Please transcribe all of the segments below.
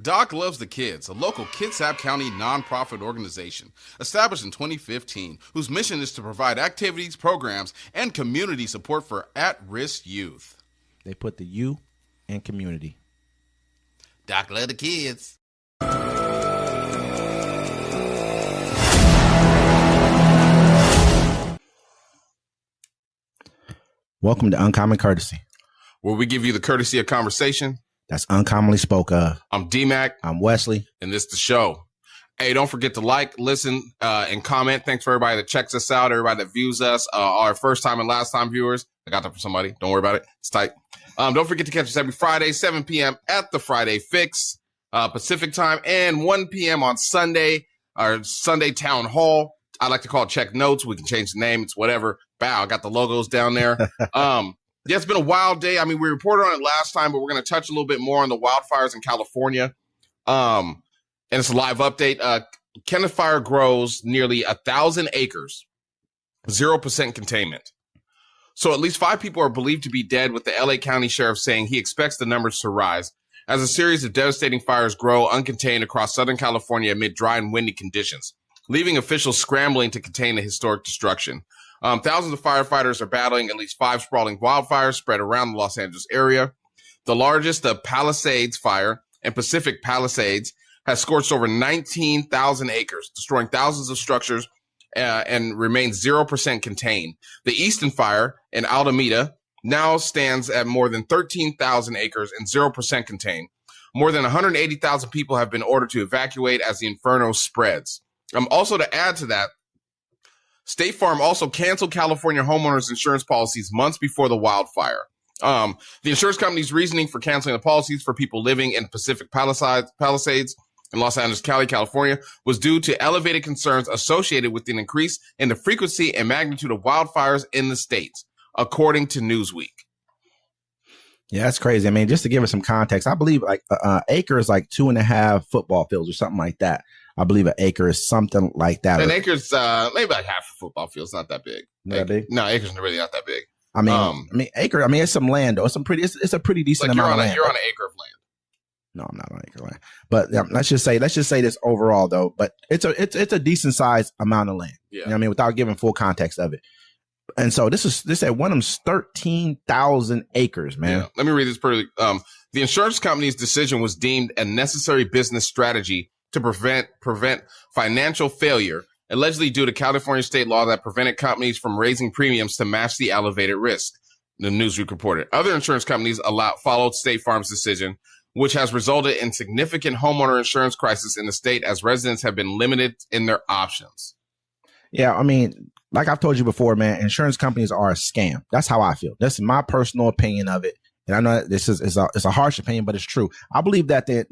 Doc Loves the Kids, a local Kitsap County nonprofit organization established in 2015, whose mission is to provide activities, programs, and community support for at-risk youth. They put the U in community. Doc Loves the Kids. Welcome to Uncommon Courtesy, where we give you the courtesy of conversation that's uncommonly spoke of. I'm D-Mac. I'm Wesley. And this is the show. Hey, don't forget to like, listen, and comment. Thanks for everybody that checks us out, everybody that views us, our first time and last time viewers. I got that for somebody. Don't worry about it. It's tight. Don't forget to catch us every Friday, 7 p.m. at the Friday Fix, Pacific time, and 1 p.m. on Sunday, our Sunday Town Hall. I like to call it Check Notes. We can change the name. It's whatever. Bow. I got the logos down there. Yeah, it's been a wild day. I mean, we reported on it last time, but we're going to touch a little bit more on the wildfires in California. And it's a live update. Kenneth Fire grows nearly 1,000 acres, 0% containment. So at least 5 people are believed to be dead, with the LA County Sheriff saying he expects the numbers to rise as a series of devastating fires grow uncontained across Southern California amid dry and windy conditions, leaving officials scrambling to contain the historic destruction. Thousands of firefighters are battling at least 5 sprawling wildfires spread around the Los Angeles area. The largest, the Palisades Fire and Pacific Palisades, has scorched over 19,000 acres, destroying thousands of structures and remains 0% contained. The Easton Fire in Alameda now stands at more than 13,000 acres and 0% contained. More than 180,000 people have been ordered to evacuate as the inferno spreads. Also, to add to that, State Farm also canceled California homeowners insurance policies months before the wildfire. The insurance company's reasoning for canceling the policies for people living in Pacific Palisades in Los Angeles County, California, was due to elevated concerns associated with an increase in the frequency and magnitude of wildfires in the state, according to Newsweek. Yeah, that's crazy. I mean, just to give it some context, I believe like acre is like 2.5 football fields or something like that. I believe an acre is something like that. An acre's maybe about half a football field. It's not that big. Not that big? No, acre's really not that big. I mean, acre. I mean, it's some land though. It's a pretty decent amount of land. You're on an acre of land. No, I'm not on an acre of land. But let's just say this overall though. But it's a decent sized amount of land. Yeah. You know what I mean, without giving full context of it. And so this at one of them 13,000 acres, man. Yeah. Let me read this pretty. The insurance company's decision was deemed a necessary business strategy to prevent financial failure, allegedly due to California state law that prevented companies from raising premiums to match the elevated risk, the Newsweek reported. Other insurance companies followed State Farm's decision, which has resulted in significant homeowner insurance crisis in the state as residents have been limited in their options. Yeah, I mean, like I've told you before, man, insurance companies are a scam. That's how I feel. That's my personal opinion of it. And I know this is a harsh opinion, but it's true. I believe that the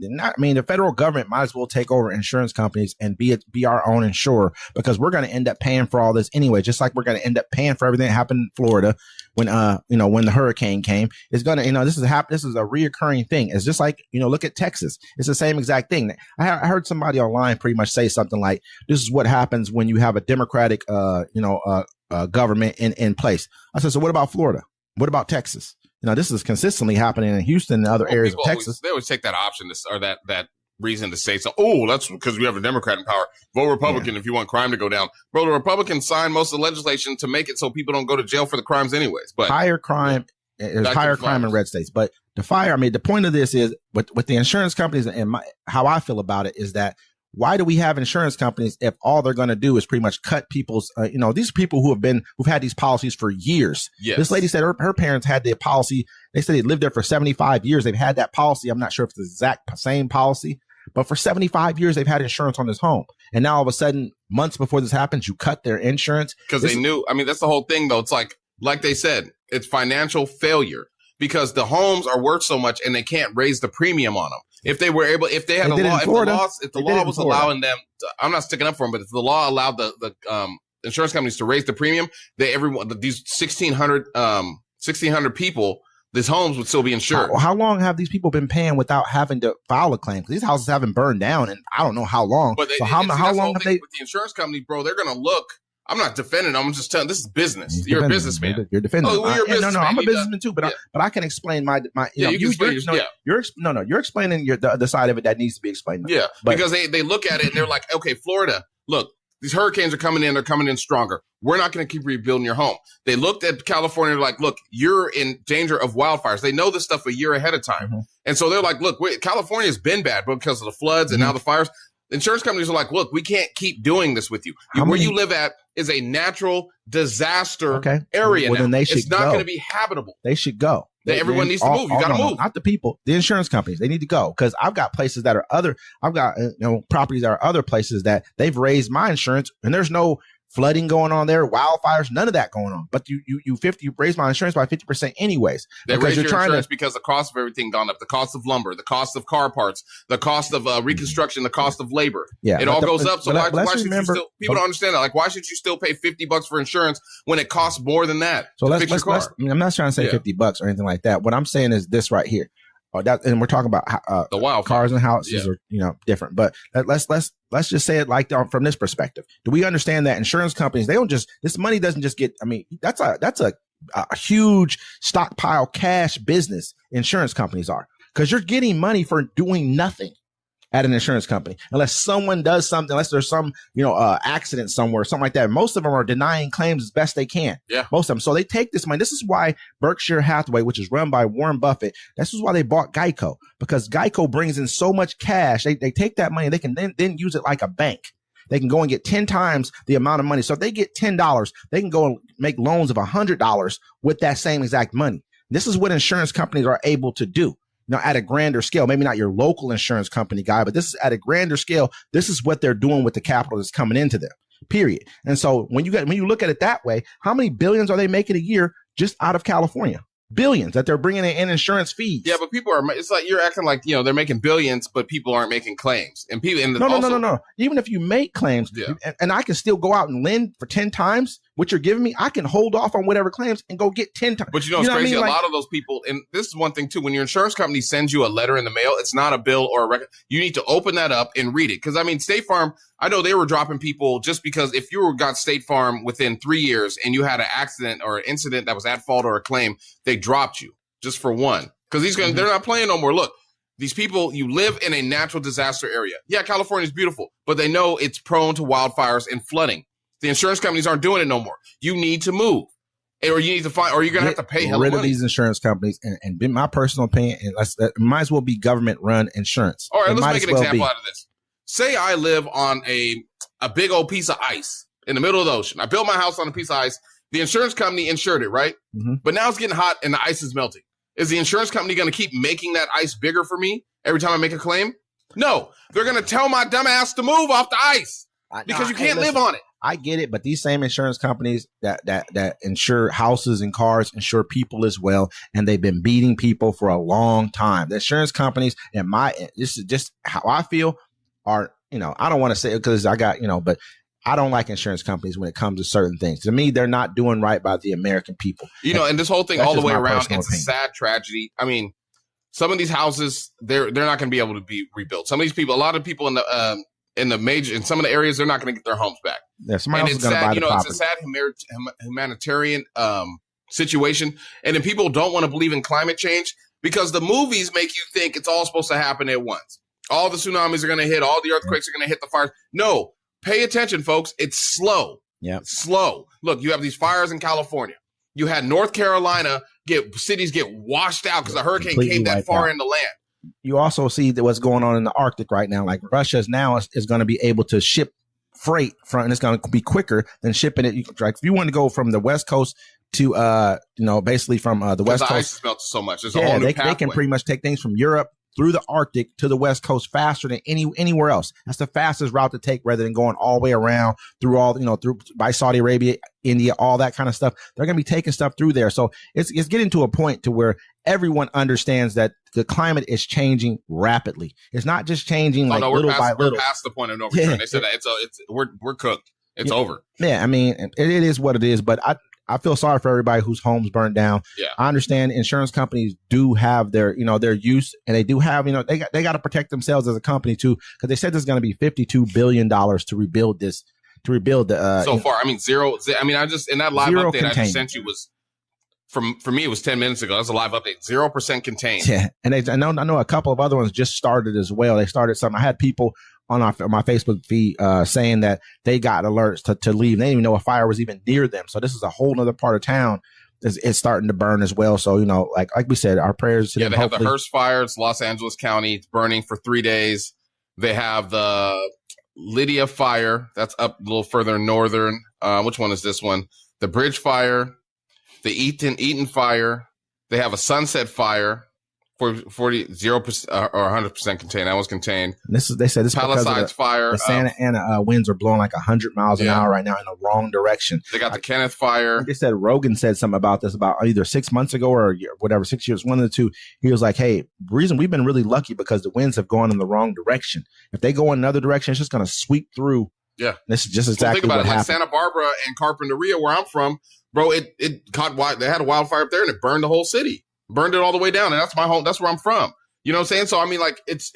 federal government might as well take over insurance companies and be our own insurer, because we're going to end up paying for all this anyway. Just like we're going to end up paying for everything that happened in Florida when the hurricane came. It's going to, this is a reoccurring thing. It's just like, look at Texas. It's the same exact thing. I heard somebody online pretty much say something like, this is what happens when you have a Democratic, government in place. I said, so what about Florida? What about Texas? This is consistently happening in Houston and other areas of Texas. They always take that option or that reason to say, that's because we have a Democrat in power. Vote Republican if you want crime to go down. Bro, the Republicans signed most of the legislation to make it so people don't go to jail for the crimes anyways. But higher crime, there's higher crime in red states. But the point of this is with the insurance companies and how I feel about it is that, why do we have insurance companies if all they're going to do is pretty much cut people's, these people who've had these policies for years. Yes. This lady said her parents had the policy. They said they lived there for 75 years. They've had that policy. I'm not sure if it's the exact same policy, but for 75 years, they've had insurance on this home. And now all of a sudden, months before this happens, you cut their insurance. Because they knew. I mean, that's the whole thing, though. It's like they said, it's financial failure because the homes are worth so much and they can't raise the premium on them. If they were able, if they had a law, if the law was allowing them, I'm not sticking up for them, but if the law allowed the insurance companies to raise the premium, these 1,600 people, these homes would still be insured. How long have these people been paying without having to file a claim? Because these houses haven't burned down, and I don't know how long. But how long have they? With the insurance company, bro, they're going to look I'm not defending them. I'm just telling this is business. You're a businessman. You're defending. Oh, well, you're a businessman. No, I'm a businessman too, but I can explain my. You're explaining the side of it that needs to be explained. Yeah, because they look at it and they're like, okay, Florida, look, these hurricanes are coming in. They're coming in stronger. We're not going to keep rebuilding your home. They looked at California like, look, you're in danger of wildfires. They know this stuff a year ahead of time. Mm-hmm. And so they're like, look, California's been bad because of the floods and now the fires. Insurance companies are like, look, we can't keep doing this with you. Where you live at is a natural disaster area. Well, then they should it's not going to be habitable. They should go. Everyone needs to move. You got to move. Not the people, the insurance companies. They need to go because I've got places that are properties that are other places that they've raised my insurance and there's no flooding going on there, wildfires, none of that going on. But you raise my insurance by 50% anyways. They raise your insurance because the cost of everything gone up, the cost of lumber, the cost of car parts, the cost of reconstruction, the cost of labor. Yeah, it all goes up. So why should you still? People don't understand that. Like, why should you still pay $50 for insurance when it costs more than that? So let's I'm not trying to say $50 or anything like that. What I'm saying is this right here. And we're talking about the wild cars and houses are different, but let's just say it like from this perspective. Do we understand that insurance companies, this money doesn't just get, I mean, that's a huge stockpile cash business insurance companies are, because you're getting money for doing nothing at an insurance company, unless someone does something, unless there's some, accident somewhere, something like that. Most of them are denying claims as best they can. Yeah. Most of them. So they take this money. This is why Berkshire Hathaway, which is run by Warren Buffett, this is why they bought Geico, because Geico brings in so much cash. They take that money. They can then use it like a bank. They can go and get 10 times the amount of money. So if they get $10, they can go and make loans of $100 with that same exact money. This is what insurance companies are able to do. At a grander scale, maybe not your local insurance company guy, but this is at a grander scale. This is what they're doing with the capital that's coming into them, period. And so when you look at it that way, how many billions are they making a year just out of California? Billions that they're bringing in insurance fees. Yeah, but people it's like you're acting like, they're making billions, but people aren't making claims. And people, no. Even if you make claims and I can still go out and lend for 10 times what you're giving me, I can hold off on whatever claims and go get 10 times. But it's crazy. I mean? A lot of those people, and this is one thing too, when your insurance company sends you a letter in the mail, it's not a bill or a record. You need to open that up and read it. Because State Farm, I know they were dropping people just because if you got State Farm within 3 years and you had an accident or an incident that was at fault or a claim, they dropped you just for one. Because they're not playing no more. Look, these people, you live in a natural disaster area. Yeah, California is beautiful, but they know it's prone to wildfires and flooding. The insurance companies aren't doing it no more. You need to move, or you need to find, or you're gonna have to pay hell rid of money. These insurance companies, and in my personal opinion, it might as well be government run insurance. All right, let's make an example out of this. Say I live on a big old piece of ice in the middle of the ocean. I built my house on a piece of ice. The insurance company insured it, right? Mm-hmm. But now it's getting hot and the ice is melting. Is the insurance company going to keep making that ice bigger for me every time I make a claim? No, they're going to tell my dumb ass to move off the ice because you can't live on it. I get it, but these same insurance companies that insure houses and cars insure people as well, and they've been beating people for a long time. The insurance companies, and this is just how I feel, are, I don't want to say it because I got, but I don't like insurance companies when it comes to certain things. To me, they're not doing right by the American people. And this whole thing all the way around, it's a sad tragedy. Some of these houses, they're not going to be able to be rebuilt. Some of these people, a lot of people in some of the areas, they're not going to get their homes back. Yeah, somebody else is going to buy the property. It's a sad humanitarian situation. And then people don't want to believe in climate change because the movies make you think it's all supposed to happen at once. All the tsunamis are going to hit, all the earthquakes are going to hit the fires. No, pay attention, folks. It's slow. Yeah, slow. Look, you have these fires in California. You had North Carolina cities get washed out because a hurricane came that far in the land. You also see what's going on in the Arctic right now. Like Russia now is going to be able to ship freight and it's going to be quicker than shipping it. Like if you want to go from the West Coast to basically from the West Coast, the ice has melted so much. There's a whole new pathway. They can pretty much take things from Europe through the Arctic to the West Coast faster than anywhere else. That's the fastest route to take rather than going all the way around through through by Saudi Arabia, India, all that kind of stuff. They're going to be taking stuff through there. So it's getting to a point to where everyone understands that the climate is changing rapidly. It's not just changing little by little. We're past the point of no return. They said that we're cooked. It's over. Yeah. It is what it is, but I feel sorry for everybody whose homes burned down. Yeah. I understand insurance companies do have their use, and they do have, they got to protect themselves as a company too, because they said there's going to be $52 billion to rebuild this to rebuild the. So far, I mean, zero. I mean, I just in that live update I just sent you was for me. It was 10 minutes ago. That's a live update. 0% contained. Yeah, and I know a couple of other ones just started as well. They started something. I had people on my Facebook feed saying that they got alerts to leave. They didn't even know a fire was even near them. So this is a whole other part of town. It's starting to burn as well. So, you know, like we said, our prayers to them. They have the Hearst fire. It's Los Angeles County. It's burning for 3 days. They have the Lydia fire. That's up a little further northern. Which one is this one? The Bridge fire, the Eaton fire. They have a Sunset fire. 0% or 100% contained. That was contained. They said this Palisades fire. The Santa Ana winds are blowing like 100 miles an hour right now in the wrong direction. They got the Kenneth fire. They said Rogan said something about this about either 6 months ago or whatever, 6 years, one of the two. He was like, "Hey, reason we've been really lucky because the winds have gone in the wrong direction. If they go in another direction, it's just going to sweep through." Yeah, this is just exactly what happened. Like Santa Barbara and Carpinteria, where I'm from, bro. It caught. They had a wildfire up there and it burned the whole city. Burned it all the way down, and that's my home. That's where I'm from. You know what I'm saying? So I mean, like it's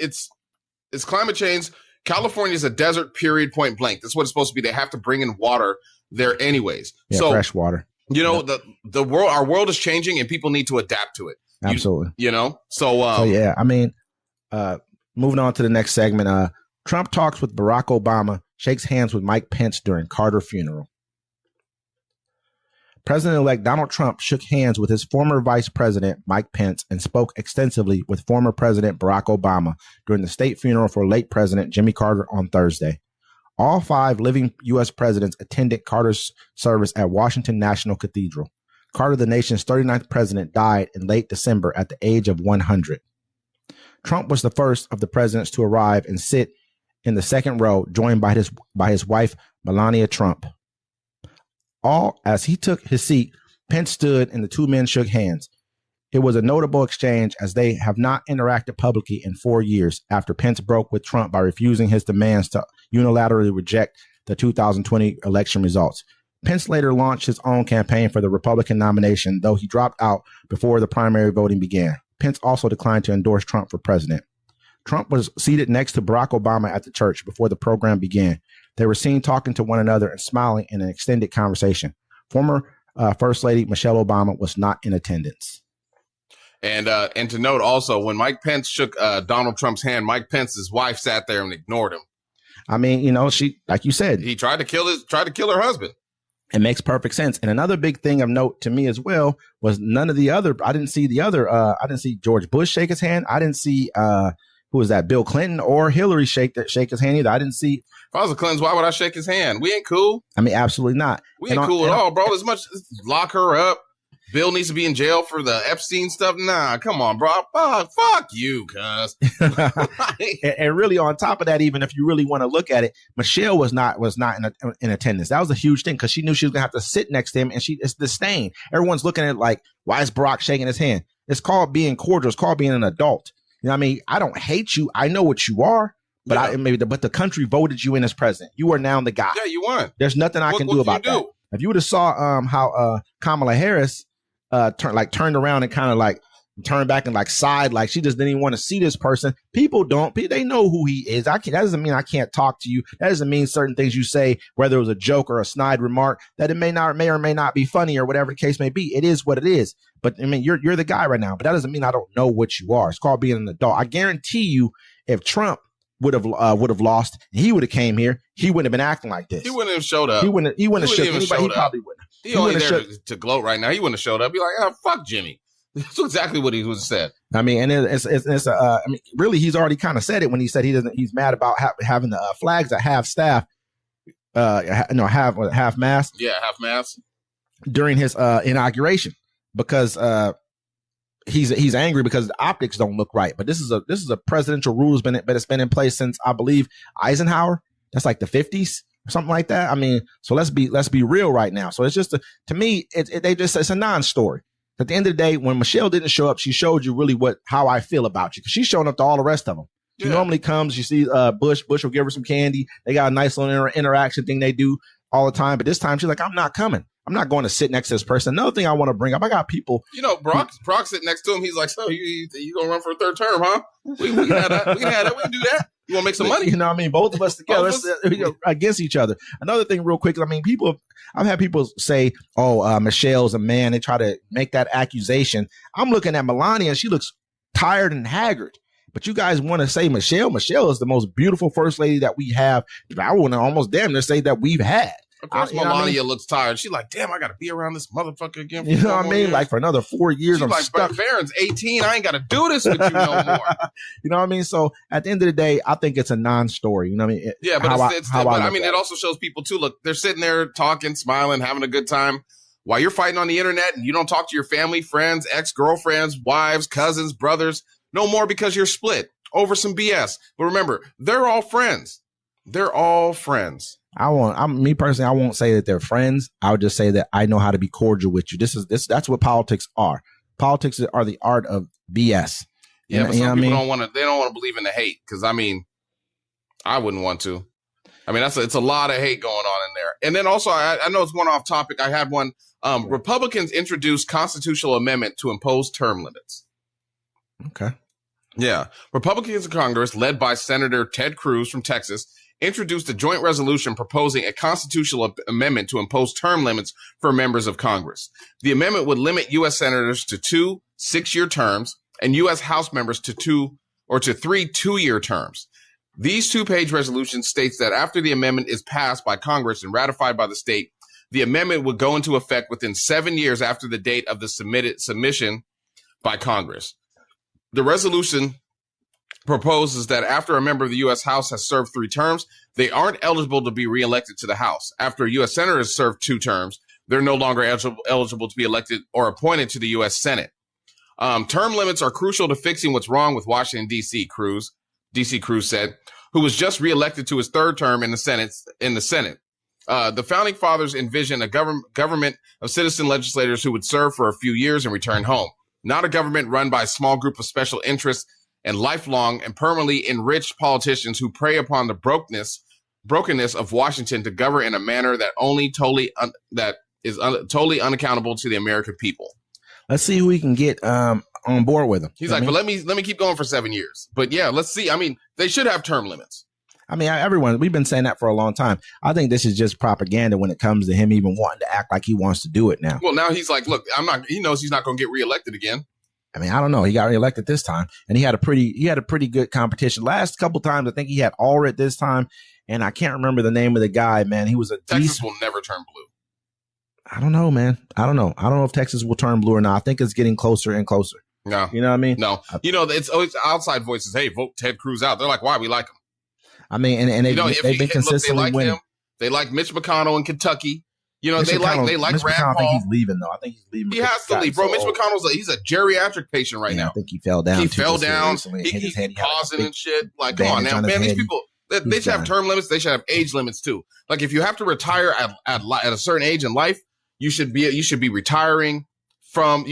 climate change. California is a desert, period, point blank. That's what it's supposed to be. They have to bring in water there anyways. Yeah, so fresh water. You know, the world, our world is changing, and people need to adapt to it. Absolutely. You know, so yeah. I mean, moving on to the next segment. Trump talks with Barack Obama, shakes hands with Mike Pence during Carter funeral. President-elect Donald Trump shook hands with his former vice president, Mike Pence, and spoke extensively with former President Barack Obama during the state funeral for late President Jimmy Carter on Thursday. All 5 living U.S. presidents attended Carter's service at Washington National Cathedral. Carter, the nation's 39th president, died in late December at the age of 100. Trump was the first of the presidents to arrive and sit in the second row, joined by his wife, Melania Trump. As he took his seat, Pence stood and the two men shook hands. It was a notable exchange as they have not interacted publicly in 4 years after Pence broke with Trump by refusing his demands to unilaterally reject the 2020 election results. Pence later launched his own campaign for the Republican nomination, though he dropped out before the primary voting began. Pence also declined to endorse Trump for president. Trump was seated next to Barack Obama at the church before the program began. They were seen talking to one another and smiling in an extended conversation. Former First Lady Michelle Obama was not in attendance. And to note also, when Mike Pence shook Donald Trump's hand, Mike Pence's wife sat there and ignored him. I mean, you know, she, like you said, he tried to kill her husband. It makes perfect sense. And another big thing of note to me as well was I didn't see George Bush shake his hand. I didn't see who was that? Bill Clinton or Hillary shake his hand either. I didn't see. If I was a Clinton, why would I shake his hand? We ain't cool. I mean, absolutely not. We ain't cool at all, bro. As much lock her up. Bill needs to be in jail for the Epstein stuff. Nah, come on, bro. Fuck you, cuz. and really, on top of that, even if you really want to look at it, Michelle was not in attendance. That was a huge thing because she knew she was gonna have to sit next to him, and it's disdain. Everyone's looking at it like, why is Barack shaking his hand? It's called being cordial. It's called being an adult. You know what I mean? I don't hate you. I know what you are, but but the country voted you in as president. You are now the guy. Yeah, you won. There's nothing I can do about that. If you would have saw how Kamala Harris turned around and kind of like turned back and like sighed, like she just didn't even want to see this person. People they know who he is. That doesn't mean I can't talk to you. That doesn't mean certain things you say, whether it was a joke or a snide remark, that it may or may not be funny or whatever the case may be. It is what it is. But I mean, you're the guy right now, but that doesn't mean I don't know what you are. It's called being an adult. I guarantee you, if Trump would have lost, he would have came here, he wouldn't have been acting like this. He wouldn't have showed up. He wouldn't have showed anybody. He probably wouldn't. He only there to gloat right now. He wouldn't have showed up. Be like, oh, fuck Jimmy. That's exactly what he would have said. I mean, and I mean, really, he's already kind of said it when he said he's mad about having the flags at half staff, half mast. Yeah, half mast during his inauguration because he's angry because the optics don't look right. But this is a presidential rule that's been in place since I believe Eisenhower. That's like the 50s. Something like that. I mean, so let's be real right now. So it's just to me, it's a non-story. At the end of the day, when Michelle didn't show up, she showed you really how I feel about you. Because she's showing up to all the rest of them. She normally comes. You see, Bush will give her some candy. They got a nice little interaction thing they do all the time. But this time she's like, I'm not coming. I'm not going to sit next to this person. Another thing I want to bring up, I got people. You know, Brock sitting next to him. He's like, so you gonna run for a third term, huh? We can have that. We can do that. You want to make some money? You know what I mean? Both of us together against each other. Another thing real quick. I mean, I've had people say, oh, Michelle's a man. They try to make that accusation. I'm looking at Melania. She looks tired and haggard. But you guys want to say Michelle? Michelle is the most beautiful first lady that we have. I want to almost damn near say that we've had. Of course, Melania looks tired. She's like, damn, I got to be around this motherfucker again. You know what I mean? Years. Like for another 4 years, she's I'm like, stuck. Barron's 18. I ain't got to do this with you no more. You know what I mean? So at the end of the day, I think it's a non-story. You know what I mean? Yeah, but it also shows people too. Look, they're sitting there talking, smiling, having a good time while you're fighting on the internet and you don't talk to your family, friends, ex-girlfriends, wives, cousins, brothers, no more because you're split over some BS. But remember, they're all friends. They're all friends. Me personally, I won't say that they're friends. I would just say that I know how to be cordial with you. That's what politics are. Politics are the art of BS. Yeah, but some people don't want to believe in the hate. Cause I mean, I wouldn't want to. I mean, it's a lot of hate going on in there. And then also, I know it's one off topic. I had one, Republicans introduced constitutional amendment to impose term limits. Okay. Yeah. Republicans in Congress, led by Senator Ted Cruz from Texas, introduced a joint resolution proposing a constitutional amendment to impose term limits for members of Congress. The amendment would limit U.S. senators to 2 6-year terms and U.S. House members to 3 2-year terms. These 2-page resolution states that after the amendment is passed by Congress and ratified by the state, the amendment would go into effect within 7 years after the date of the submission by Congress. The resolution proposes that after a member of the U.S. House has served 3 terms, they aren't eligible to be reelected to the House. After a U.S. Senator has served 2 terms, they're no longer eligible to be elected or appointed to the U.S. Senate. Term limits are crucial to fixing what's wrong with Washington, D.C., Cruz said, who was just reelected to his 3rd term in the Senate. The Founding Fathers envisioned a government of citizen legislators who would serve for a few years and return home, not a government run by a small group of special interests and lifelong and permanently enriched politicians who prey upon the brokenness of Washington to govern in a manner that is totally unaccountable to the American people. Let's see who we can get on board with him. He's like, but let me keep going for 7 years. But yeah, let's see. I mean, they should have term limits. I mean, we've been saying that for a long time. I think this is just propaganda when it comes to him even wanting to act like he wants to do it now. Well, now he's like, look, he knows he's not going to get reelected again. I mean, I don't know. He got reelected this time, and he had a pretty good competition. Last couple times, I think he had Allred this time, and I can't remember the name of the guy. Man, he was Texas will never turn blue. I don't know, man. I don't know if Texas will turn blue or not. I think it's getting closer and closer. No, you know what I mean? No, it's always outside voices. Hey, vote Ted Cruz out. They're like, why? We like him. I mean, and they've been consistently winning. They like Mitch McConnell in Kentucky. You know, they like Mitch Rand Paul. I Paul. think he's leaving though. I think he's leaving. He has to leave, bro. Mitch McConnell's he's a geriatric patient right now. I think he fell down. He's pausing and shit. Like, come on now, man. These people, they should have term limits. They should have age limits too. Like, if you have to retire at a certain age in life, you should be retiring from.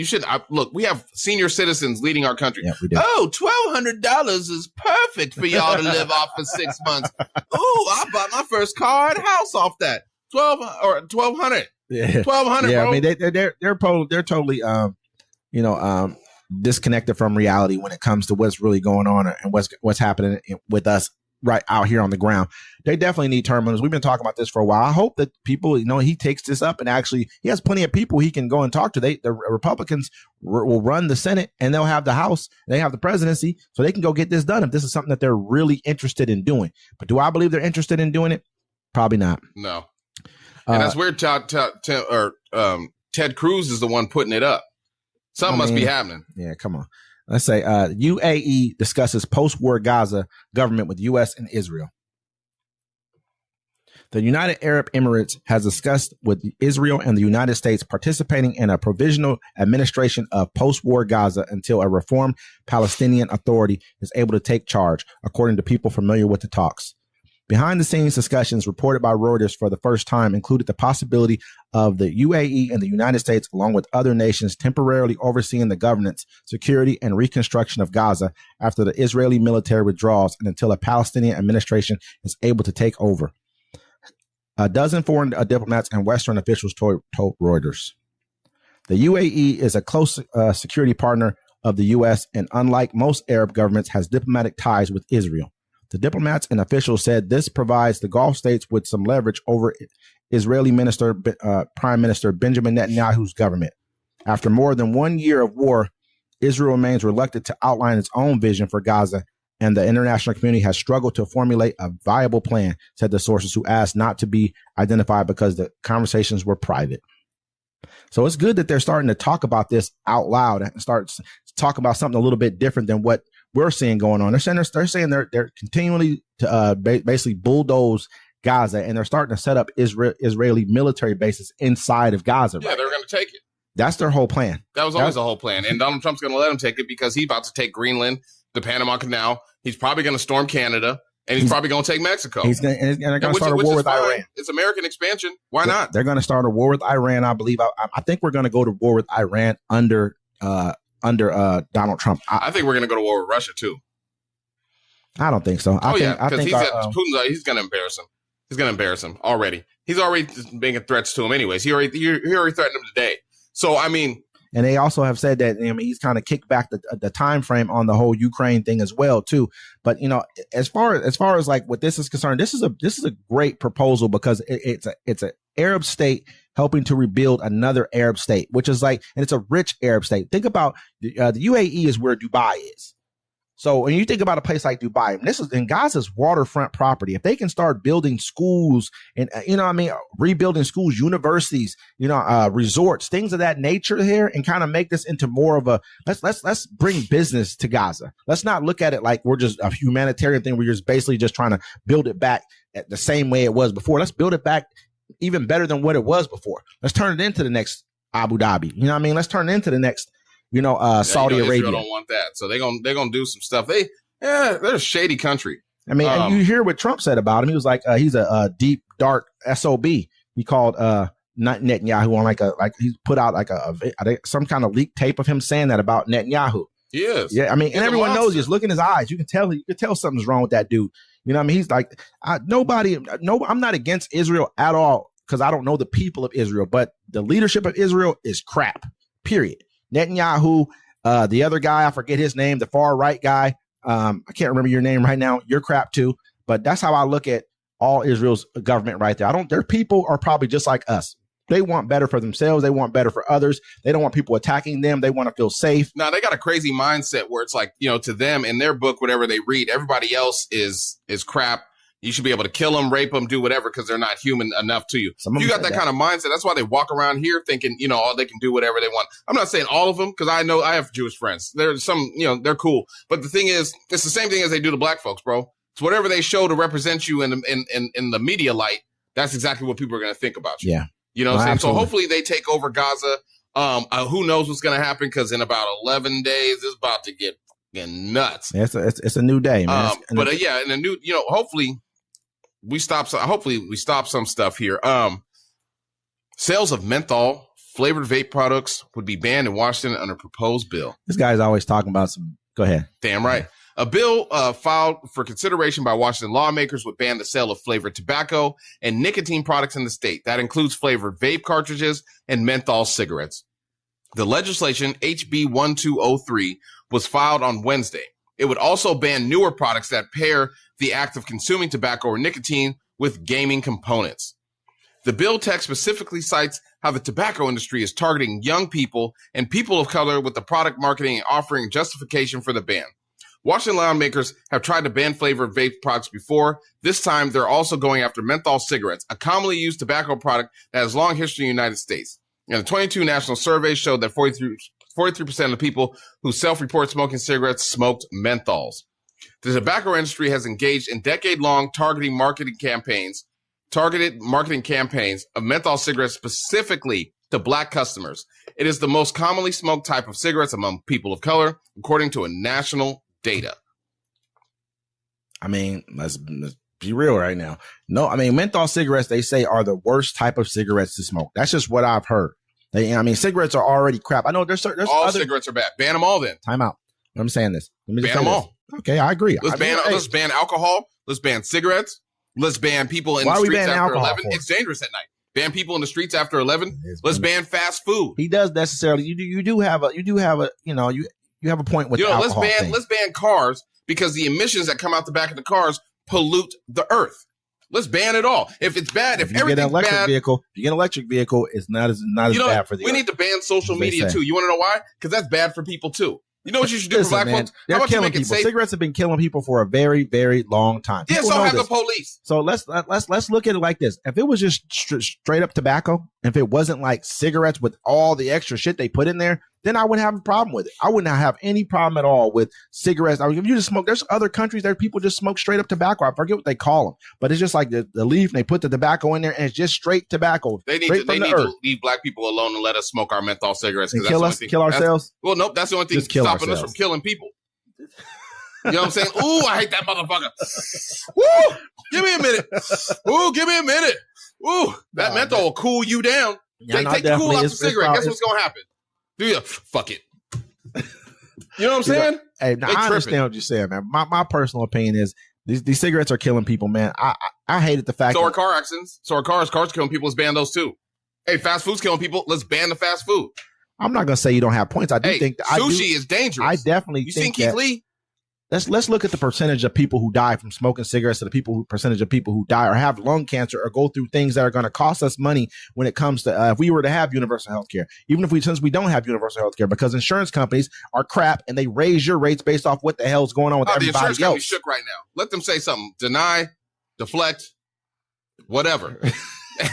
Look. We have senior citizens leading our country. Yeah, we do. Oh, $1,200 is perfect for y'all to live off for 6 months. Oh, I bought my first car and house off that. $1,200. Yeah, $1,200. Yeah, bro. I mean they're totally disconnected from reality when it comes to what's really going on and what's happening with us right out here on the ground. They definitely need term limits. We've been talking about this for a while. I hope that people, he takes this up and actually he has plenty of people he can go and talk to. The Republicans will run the Senate and they'll have the House. They have the presidency, so they can go get this done if this is something that they're really interested in doing. But do I believe they're interested in doing it? Probably not. No. And that's weird. Ted Cruz is the one putting it up. Something must be happening. Yeah, come on. Let's say UAE discusses post-war Gaza government with U.S. and Israel. The United Arab Emirates has discussed with Israel and the United States participating in a provisional administration of post-war Gaza until a reformed Palestinian Authority is able to take charge, according to people familiar with the talks. Behind-the-scenes discussions reported by Reuters for the first time included the possibility of the UAE and the United States, along with other nations, temporarily overseeing the governance, security, and reconstruction of Gaza after the Israeli military withdraws and until a Palestinian administration is able to take over. A dozen foreign diplomats and Western officials told Reuters. The UAE is a close security partner of the U.S. and, unlike most Arab governments, has diplomatic ties with Israel. The diplomats and officials said this provides the Gulf states with some leverage over Israeli Prime Minister Benjamin Netanyahu's government. After more than 1 year of war, Israel remains reluctant to outline its own vision for Gaza, and the international community has struggled to formulate a viable plan, said the sources who asked not to be identified because the conversations were private. So it's good that they're starting to talk about this out loud and start to talk about something a little bit different than what we're seeing going on. They're saying they're continually to basically bulldoze Gaza, and they're starting to set up Israeli military bases inside of Gaza. Yeah, they're going to take it. That's their whole plan. That was always the whole plan. And Donald Trump's going to let him take it because he's about to take Greenland, the Panama Canal. He's probably going to storm Canada, and he's probably going to take Mexico. And they're going to start a war with Iran. It's American expansion. Why not? They're going to start a war with Iran, I believe. I think we're going to go to war with Iran under Donald Trump. I think we're going to go to war with Russia, too. I don't think so. Because he's going to embarrass him. He's going to embarrass him already. He's already making threats to him anyways. He already threatened him today. So, I mean. And they also have said that he's kind of kicked back the time frame on the whole Ukraine thing as well, too. But, as far as like what this is concerned, this is a great proposal because it's an Arab state helping to rebuild another Arab state, which is like, and it's a rich Arab state. Think about the UAE is where Dubai is. So when you think about a place like Dubai, this is in Gaza's waterfront property. If they can start building schools and, rebuilding schools, universities, resorts, things of that nature here and kind of make this into more of a, let's bring business to Gaza. Let's not look at it like we're just a humanitarian thing. We're just basically just trying to build it back at the same way it was before. Let's build it back even better than what it was before. Let's turn it into the next Abu Dhabi. You know what I mean? Let's turn it into the next Saudi Arabia. Israel don't want that, so they're gonna do some stuff. They're a shady country. I mean, and you hear what Trump said about him. He was like, he's a deep, dark SOB. He called Netanyahu on he put out like some kind of leaked tape of him saying that about Netanyahu. He is. Yeah, I mean, and everyone knows. Just look in his eyes. You can tell something's wrong with that dude. You know what I mean? He's like, I'm not against Israel at all because I don't know the people of Israel, but the leadership of Israel is crap. Period. Netanyahu, the other guy, I forget his name, the far right guy. I can't remember your name right now. You're crap too. But that's how I look at all Israel's government right there. Their people are probably just like us. They want better for themselves. They want better for others. They don't want people attacking them. They want to feel safe. Now they got a crazy mindset where it's like, to them in their book, whatever they read, everybody else is crap. You should be able to kill them, rape them, do whatever because they're not human enough to you. You got that kind of mindset. That's why they walk around here thinking, they can do whatever they want. I'm not saying all of them because I know I have Jewish friends. There's some, they're cool. But the thing is, it's the same thing as they do to black folks, bro. It's whatever they show to represent you in the media light. That's exactly what people are going to think about you. Yeah. You know what I'm saying? Absolutely. So hopefully they take over Gaza. Who knows what's going to happen? Because in about 11 days, it's about to get nuts. Yeah, it's a new day, man. And a new, hopefully we stop some stuff here. Sales of menthol flavored vape products would be banned in Washington under proposed bill. This guy's always talking about some. Go ahead. Damn right. A bill filed for consideration by Washington lawmakers would ban the sale of flavored tobacco and nicotine products in the state. That includes flavored vape cartridges and menthol cigarettes. The legislation, HB 1203, was filed on Wednesday. It would also ban newer products that pair the act of consuming tobacco or nicotine with gaming components. The bill text specifically cites how the tobacco industry is targeting young people and people of color with the product marketing and offering justification for the ban. Washington lawmakers have tried to ban flavored vape products before. This time, they're also going after menthol cigarettes, a commonly used tobacco product that has long history in the United States. And the 22 national surveys showed that 43% of the people who self-report smoking cigarettes smoked menthols. The tobacco industry has engaged in decade-long targeted marketing campaigns of menthol cigarettes specifically to black customers. It is the most commonly smoked type of cigarettes among people of color, according to a national data. I mean, let's be real right now. No, I mean, menthol cigarettes, they say, are the worst type of cigarettes to smoke. That's just what I've heard. Cigarettes are already crap. I know there's all cigarettes are bad. Ban them all then. Time out. I'm saying this. Let me ban them all. Okay, I agree. Let's ban alcohol. Let's ban cigarettes. Let's ban people in the streets after 11. It's dangerous at night. Ban people in the streets after 11. Let's ban fast food. He does necessarily. You do have a point with the alcohol thing. Let's ban cars because the emissions that come out the back of the cars pollute the earth. Let's ban it all. If it's bad, if you get an everything's electric bad, vehicle, if you get an electric vehicle, it's not as bad for the we earth. need to ban social As they media say. too. You want to know why? Because that's bad for people too. You know what you should do Listen, for black man, folks? How they're about you killing make it people. safe? Cigarettes have been killing people for a very, very long time. Yeah, People so know have the this. police. So let's look at it like this. If it was just straight up tobacco, if it wasn't like cigarettes with all the extra shit they put in there, then I wouldn't have a problem with it. I would not have any problem at all with cigarettes. I mean, if you just smoke, there's other countries there people just smoke straight up tobacco. I forget what they call them, but it's just like the leaf and they put the tobacco in there and it's just straight tobacco. They need straight to from the to earth. leave black people alone and let us smoke our menthol cigarettes. And That's kill the us, only thing. kill ourselves. Well, nope, that's the only thing Just kill stopping us ourselves. from killing people. You know what I'm saying? Ooh, I hate that motherfucker. Woo! Give me a minute. Ooh, give me a minute. Ooh, that Nah, menthol will cool you down. Yeah, no, take the cool definitely. out the It's cigarette. probably- Guess what's gonna happen? Do you? Fuck it. You know what I'm saying? Hey, now, They I understand tripping. what you're saying, man. My personal opinion is these cigarettes are killing people, man. I hated the fact So are that car accidents. So are cars. Cars killing people. Let's ban those too. Hey, fast food's killing people. Let's ban the fast food. I'm not gonna say you don't have points. I do Hey, think sushi is dangerous. I definitely You seen think Keith that Lee? let's look at the percentage of people who die from smoking cigarettes to the percentage of people who die or have lung cancer or go through things that are going to cost us money when it comes to if we were to have universal health care, even if since we don't have universal health care because insurance companies are crap and they raise your rates based off what the hell's going on with Oh, the insurance everybody company else. shook right now. Let them say something. Deny, deflect, whatever.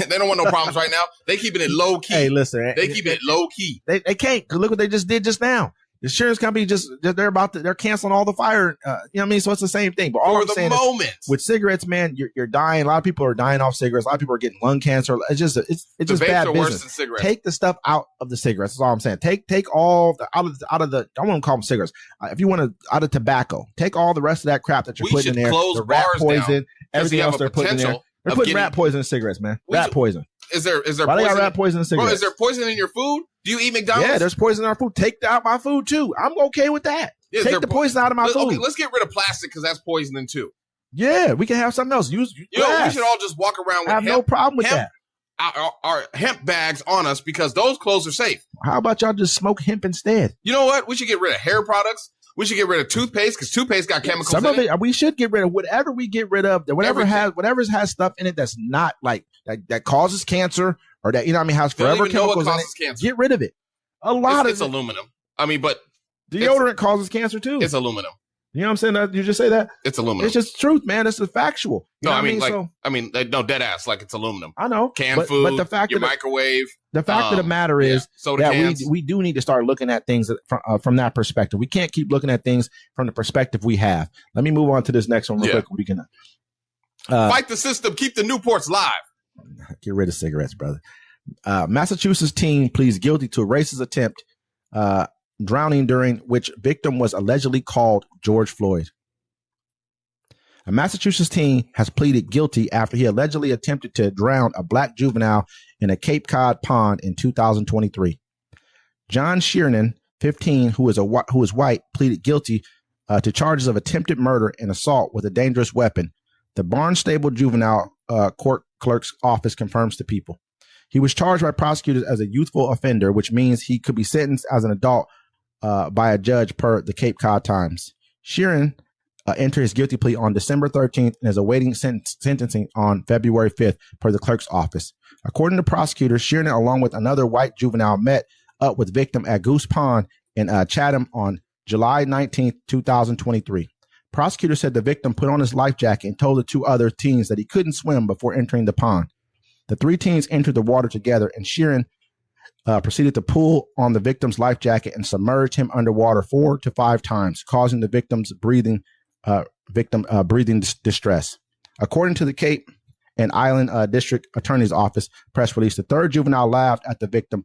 They don't want no problems right now. They keeping it low key. Hey, listen, They keeping it low key. They can't. 'Cause look what they just did just now. The insurance company they're canceling all the fire. You know what I mean? So it's the same thing. But all For I'm the saying is, moment. with cigarettes, man, you're dying. A lot of people are dying off cigarettes. A lot of people are getting lung cancer. It's just The just vapes bad are worse business. than cigarettes. Take the stuff out of the cigarettes. That's all I'm saying. Take all the out of the. I won't call them cigarettes. If you want to out of tobacco, take all the rest of that crap that you're We putting in should there. close The rat bars poison, down, 'cause everything we have else a they're putting in there. potential They're of putting getting- rat poison in cigarettes, man. We Rat should- poison. Is there Why they poison? got rat poison in Bro, cigarettes? is there poison in your food? Do you eat McDonald's? Yeah, there's poison in our food. Take out my food too. I'm okay with that. Yeah, is Take there the po- poison out of my food. Okay, let's get rid of plastic because that's poisoning too. Yeah, we can have something else. Use You know, we glass. should all just walk around I have with no problem with hemp- that. our hemp bags on us because those clothes are safe. How about y'all just smoke hemp instead? You know what? We should get rid of hair products. We should get rid of toothpaste because toothpaste got chemicals Some in of it we should get rid of. Whatever we get rid of, whatever has stuff in it that's not like that causes cancer or that, you know what I mean, has They don't forever even know what chemicals in it. causes cancer. Get rid of it. A lot It's of it. aluminum. I mean, but Deodorant causes cancer too. it's aluminum. You know what I'm saying? You just say that. It's aluminum. It's just truth, man. It's factual. You No, know I what mean, like, so, no, dead ass, like it's aluminum. I know Canned food, but the fact your of microwave. the fact of the matter yeah, is soda that cans. we do need to start looking at things from that perspective. We can't keep looking at things from the perspective we have. Let me move on to this next one real Yeah. quick. We can Fight the system. Keep the Newports live. get rid of cigarettes, brother. Massachusetts teen pleads guilty to a racist attempt, drowning during which victim was allegedly called George Floyd. A Massachusetts teen has pleaded guilty after he allegedly attempted to drown a black juvenile in a Cape Cod pond in 2023. John Sheeran, 15, who is white, pleaded guilty to charges of attempted murder and assault with a dangerous weapon. The Barnstable Juvenile Court Clerk's office confirms to People. He was charged by prosecutors as a youthful offender, which means he could be sentenced as an adult by a judge per the Cape Cod Times. Sheeran entered his guilty plea on December 13th and is awaiting sentencing on February 5th per the clerk's office. According to prosecutors, Sheeran, along with another white juvenile, met up with victim at Goose Pond in Chatham on July 19th, 2023. Prosecutors said the victim put on his life jacket and told the two other teens that he couldn't swim before entering the pond. The three teens entered the water together, and Sheeran proceeded to pull on the victim's life jacket and submerged him underwater 4 to 5 times, causing the victim's breathing distress. According to the Cape and Island District Attorney's Office press release, the third juvenile laughed at the victim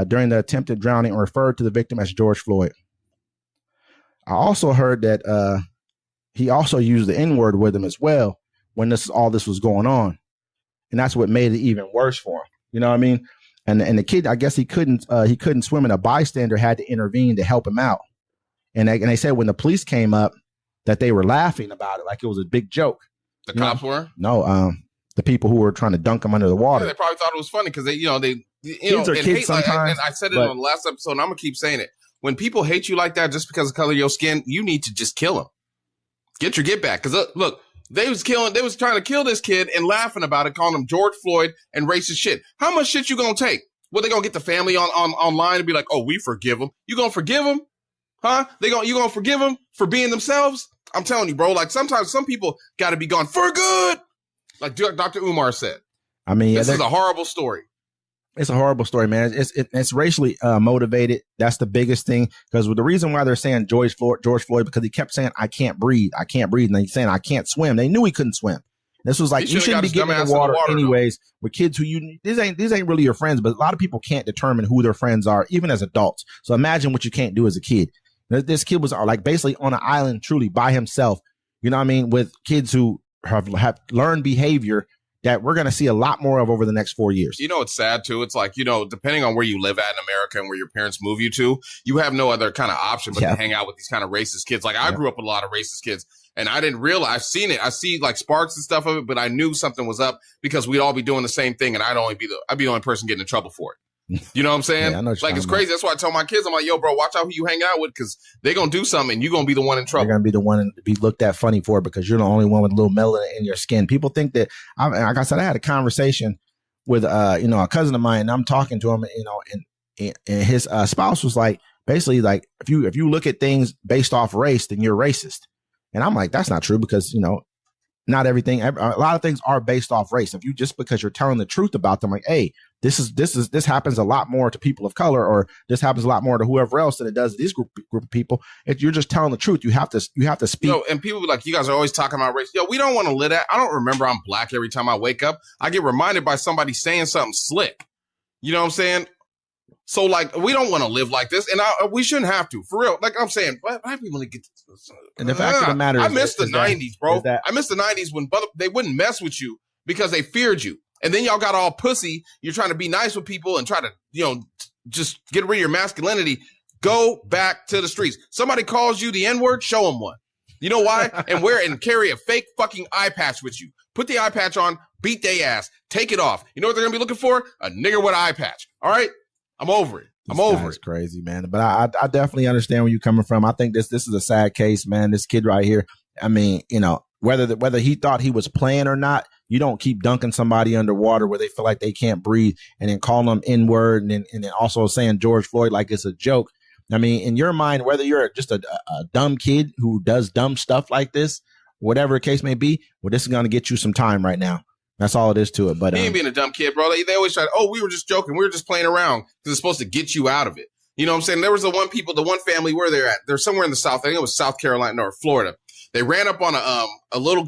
during the attempted drowning and referred to the victim as George Floyd. I also heard that he also used the N-word with him as well when all this was going on. And that's what made it even worse for him. You know what I mean? And the kid, I guess he couldn't swim, and a bystander had to intervene to help him out. And they said when the police came up that they were laughing about it like it was a big joke. The cops were? No, the people who were trying to dunk him under the water. Yeah, they probably thought it was funny because Kids are kids sometimes. And I said it on the last episode, and I'm gonna keep saying it. When people hate you like that just because of the color of your skin, you need to just kill them. Get your get back. Because look, they was trying to kill this kid and laughing about it, calling him George Floyd and racist shit. How much shit you gonna take? Well, they gonna get the family online and be like, oh, we forgive them. You gonna forgive them? Huh? You gonna forgive them for being themselves? I'm telling you, bro. Like sometimes some people got to be gone for good. Like Dr. Umar said. I mean, this is a horrible story. It's a horrible story, man. It's racially motivated. That's the biggest thing. Because the reason why they're saying George Floyd, because he kept saying, I can't breathe. And he's saying, I can't swim. They knew he couldn't swim. This was like, you shouldn't be getting in the water anyways with kids who these ain't really your friends, but a lot of people can't determine who their friends are, even as adults. So imagine what you can't do as a kid. This kid was like basically on an island truly by himself, you know what I mean, with kids who have learned behavior that we're going to see a lot more of over the next 4 years. You know, it's sad too. It's like, you know, depending on where you live at in America and where your parents move you to, you have no other kind of option but to hang out with these kind of racist kids. Like I grew up with a lot of racist kids and I didn't realize, I've seen it. I see like sparks and stuff of it, but I knew something was up because we'd all be doing the same thing. And I'd be the only person getting in trouble for it. You know what I'm saying? Like it's crazy. That's why I tell my kids, I'm like, yo, bro, watch out who you hang out with because they're going to do something and you're going to be the one in trouble. You're going to be the one to be looked at funny for because you're the only one with a little melanin in your skin. People think that, like I said, I had a conversation with, a cousin of mine and I'm talking to him, and his spouse was like, basically like, if you look at things based off race, then you're racist. And I'm like, that's not true because, not everything, a lot of things are based off race. If you just because you're telling the truth about them, like, hey, this happens a lot more to people of color, or this happens a lot more to whoever else than it does this group of people. If you're just telling the truth, you have to speak. And people be like, you guys are always talking about race. Yo, we don't want to live that. I don't remember I'm black every time I wake up. I get reminded by somebody saying something slick. You know what I'm saying? So like, we don't want to live like this, and we shouldn't have to, for real. Like I'm saying, why people get this? And the fact of the matter is, I miss the 90s, bro. I miss the 90s when they wouldn't mess with you because they feared you. And then y'all got all pussy. You're trying to be nice with people and try to, just get rid of your masculinity. Go back to the streets. Somebody calls you the N-word, show them one. You know why? And carry a fake fucking eye patch with you. Put the eye patch on, beat they ass, take it off. You know what they're going to be looking for? A nigger with an eye patch. All right? I'm over it. It's crazy, man. But I definitely understand where you're coming from. I think this is a sad case, man. This kid right here. I mean, whether he thought he was playing or not, you don't keep dunking somebody underwater where they feel like they can't breathe and then calling them N-word and then also saying George Floyd like it's a joke. I mean, in your mind, whether you're just a dumb kid who does dumb stuff like this, whatever the case may be, well, this is going to get you some time right now. That's all it is to it. But he ain't being a dumb kid, bro. They always try to, we were just joking. We were just playing around because it's supposed to get you out of it. You know what I'm saying? There was the one family where they're at. They're somewhere in the South. I think it was South Carolina or Florida. They ran up on a little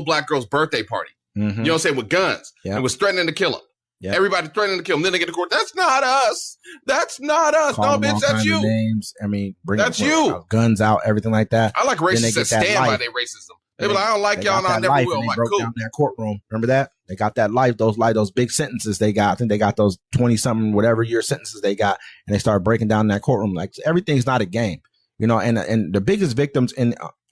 black girl's birthday party. Mm-hmm. You know what I'm saying? With guns. Yep. And was threatening to kill him. Yep. Everybody threatening to kill him. Then they get to court. That's not us. That's not us. Call no, bitch, that's you. Names. I mean, that's you. Guns out, everything like that. I like racists that stand by their racism. They be like, I don't like y'all, and I never will. I'm like, cool. Down in that courtroom. Remember that? They got that life, those big sentences they got. I think they got those 20-something, whatever year sentences they got, and they started breaking down in that courtroom. Like everything's not a game, and the biggest victims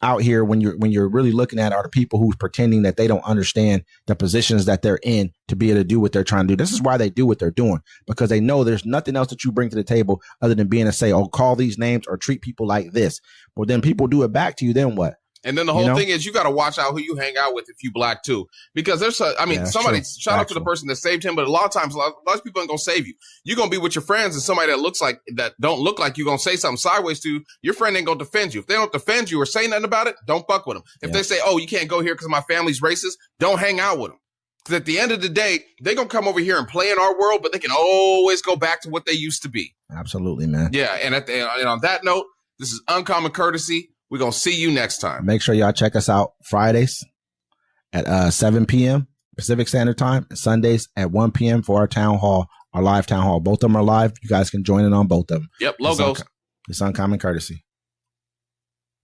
out here when you're really looking at are the people who's pretending that they don't understand the positions that they're in to be able to do what they're trying to do. This is why they do what they're doing, because they know there's nothing else that you bring to the table other than being to say, oh, call these names or treat people like this. But then people do it back to you. Then what? And then the whole thing is you got to watch out who you hang out with if you black too, because somebody shout out to the person that saved him. But a lot of times, a lot of people ain't going to save you. You're going to be with your friends and somebody that don't look like you going to say something sideways to your friend ain't going to defend you. If they don't defend you or say nothing about it, don't fuck with them. If they say, oh, you can't go here because my family's racist, don't hang out with them. Because at the end of the day, they're going to come over here and play in our world, but they can always go back to what they used to be. Absolutely, man. Yeah. And on that note, this is Uncommon Courtesy. We're going to see you next time. Make sure y'all check us out Fridays at 7 p.m. Pacific Standard Time and Sundays at 1 p.m. for our live town hall. Both of them are live. You guys can join in on both of them. Yep, logos. It's Uncommon Courtesy.